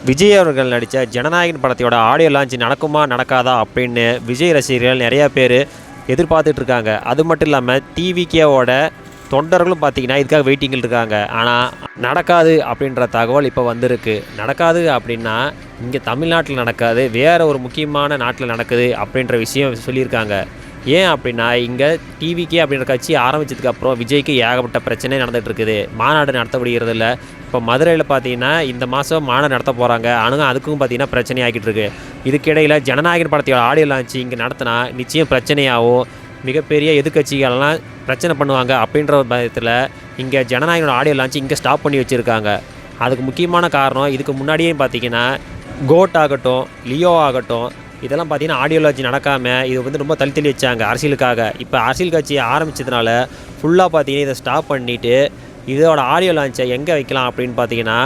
விஜய் அவர்கள் நடித்த ஜனநாயகன் படத்தோட ஆடியோ லான்ச் நடக்குமா நடக்காதா அப்படின்னு விஜய் ரசிகர்கள் நிறையா பேர் எதிர்பார்த்துட்ருக்காங்க. அது மட்டும் இல்லாமல் டிவிகேவோட தொண்டர்களும் பார்த்திங்கன்னா இதுக்காக வெயிட்டிங்கில் இருக்காங்க. ஆனால் நடக்காது அப்படின்ற தகவல் இப்போ வந்திருக்கு. நடக்காது அப்படின்னா இங்கே தமிழ்நாட்டில் நடக்காது, வேறு ஒரு முக்கியமான நாட்டில் நடக்குது அப்படின்ற விஷயம் சொல்லியிருக்காங்க. ஏன் அப்படின்னா இங்கே டிவிகே அப்படின்ற கட்சி ஆரம்பித்ததுக்கப்புறம் விஜய்க்கு ஏகப்பட்ட பிரச்சனை நடந்துகிட்ருக்குது. மாநாடு நடத்தப்படுகிறது இல்லை. இப்போ மதுரையில் பார்த்தீங்கன்னா இந்த மாதம் மாநாடு நடத்த போகிறாங்க. ஆனால் அதுக்கும் பார்த்திங்கன்னா பிரச்சனை ஆகிட்டு இருக்கு. இதுக்கிடையில் ஜனநாயகன் படத்தோட ஆடியோ லான்ச் இங்கே நடத்தினா நிச்சயம் பிரச்சனையாகவும் மிகப்பெரிய எதிர்கட்சிகள்லாம் பிரச்சனை பண்ணுவாங்க அப்படின்ற ஒரு பயத்தில் இங்கே ஜனநாயகனோட ஆடியோ லான்ச் இங்கே ஸ்டாப் பண்ணி வச்சுருக்காங்க. அதுக்கு முக்கியமான காரணம் இதுக்கு முன்னாடியே பார்த்திங்கன்னா கோட் ஆகட்டும், லியோ ஆகட்டும், இதெல்லாம் பார்த்திங்கன்னா ஆடியோ லான்ச் நடக்காமல் இது வந்து ரொம்ப தள்ளி வச்சாங்க அரசியலுக்காக. இப்போ அரசியல் கட்சி ஆரம்பித்ததுனால ஃபுல்லாக பார்த்திங்கன்னா இதை ஸ்டாப் பண்ணிவிட்டு இதோட ஆடியோ லான்ச்சை எங்கே வைக்கலாம் அப்படின்னு பார்த்திங்கன்னா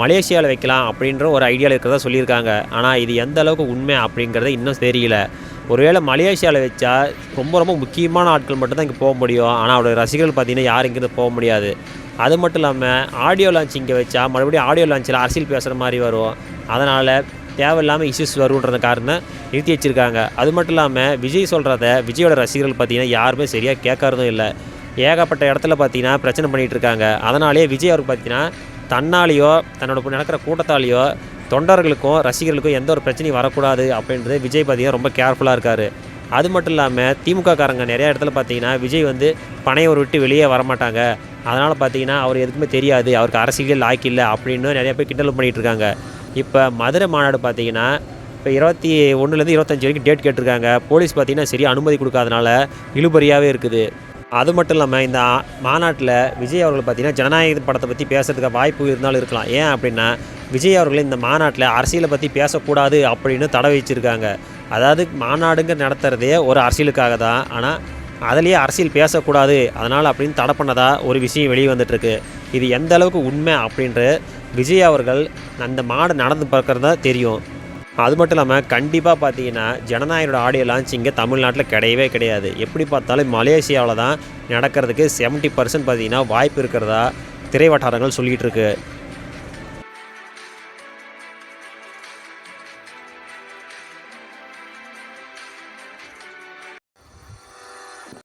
மலேசியாவில் வைக்கலாம் அப்படின்ற ஒரு ஐடியாவில் இருக்கிறதா சொல்லியிருக்காங்க. ஆனால் இது எந்த அளவுக்கு உண்மை அப்படிங்கிறத இன்னும் தெரியல. ஒருவேளை மலேசியாவில் வச்சா ரொம்ப முக்கியமான ஆட்கள் மட்டும்தான் இங்கே போக முடியும். ஆனால் அவருடைய ரசிகர்கள் பார்த்திங்கன்னா யாரும் இங்கேருந்து போக முடியாது. அது மட்டும் இல்லாமல் ஆடியோ லான்ச் இங்கே வச்சா மறுபடியும் ஆடியோ லான்ச்சில் அரசியல் பேசுகிற மாதிரி வரும். அதனால் தேவையில்லாமல் இஷ்யூஸ் வருன்ற காரணம் நிறுத்தி வச்சுருக்காங்க. அது மட்டும் இல்லாமல் விஜய் சொல்கிறத விஜயோட ரசிகர்கள் பார்த்திங்கன்னா யாருமே சரியாக கேட்கறதும் இல்லை. ஏகப்பட்ட இடத்துல பார்த்திங்கன்னா பிரச்சனை பண்ணிகிட்ருக்காங்க. அதனாலே விஜய் அவருக்கு பார்த்திங்கன்னா தன்னாலேயோ தன்னோட நடக்கிற கூட்டத்தாலேயோ தொண்டர்களுக்கும் ரசிகர்களுக்கும் எந்த ஒரு பிரச்சனையும் வரக்கூடாது அப்படின்றது விஜய் பார்த்திங்கன்னா ரொம்ப கேர்ஃபுல்லாக இருக்கார். அது மட்டும் இல்லாமல் திமுக காரங்க நிறையா இடத்துல பார்த்திங்கன்னா விஜய் வந்து பனையூர் விட்டு வெளியே வரமாட்டாங்க. அதனால் பார்த்திங்கன்னா அவர் எதுக்குமே தெரியாது, அவருக்கு அரசியல் லாய்க்கில்லை அப்படின்னு நிறையா பேர் கிண்டல் பண்ணிகிட்ருக்காங்க. இப்போ மதுரை மாநாடு பார்த்திங்கன்னா இப்போ 21லேருந்து 25 வரைக்கும் டேட் கேட்டிருக்காங்க. போலீஸ் பார்த்திங்கன்னா சரியாக அனுமதி கொடுக்காதனால இழுபறியாகவே இருக்குது. அது மட்டும் இல்லாமல் இந்த மாநாட்டில் விஜய் அவர்கள் பார்த்திங்கன்னா ஜனநாயக படத்தை பற்றி பேசுகிறதுக்கு வாய்ப்பு இருந்தாலும் இருக்கலாம். ஏன் அப்படின்னா விஜய் அவர்கள் இந்த மாநாட்டில் அரசியலை பற்றி பேசக்கூடாது அப்படின்னு தடை வச்சுருக்காங்க. அதாவது மாநாடுங்க நடத்துகிறதே ஒரு அரசியலுக்காக தான். ஆனால் அதிலேயே அரசியல் பேசக்கூடாது அதனால் அப்படின்னு தடை பண்ணதாக ஒரு விஷயம் வெளியே வந்துட்டுருக்கு. இது எந்த அளவுக்கு உண்மை அப்படின்ற விஜய் அவர்கள் அந்த மாடு நடந்து பார்க்குறதா தெரியும். அது மட்டும் இல்லாமல் கண்டிப்பாக பார்த்தீங்கன்னா ஜனநாயகனோட ஆடியோ லான்ச் இங்கே தமிழ்நாட்டில் கிடையவே கிடையாது. எப்படி பார்த்தாலும் மலேசியாவில் தான் நடக்கிறதுக்கு 70% பார்த்திங்கன்னா வாய்ப்பு இருக்கிறதா திரை வட்டாரங்கள் சொல்லிகிட்டு இருக்கு.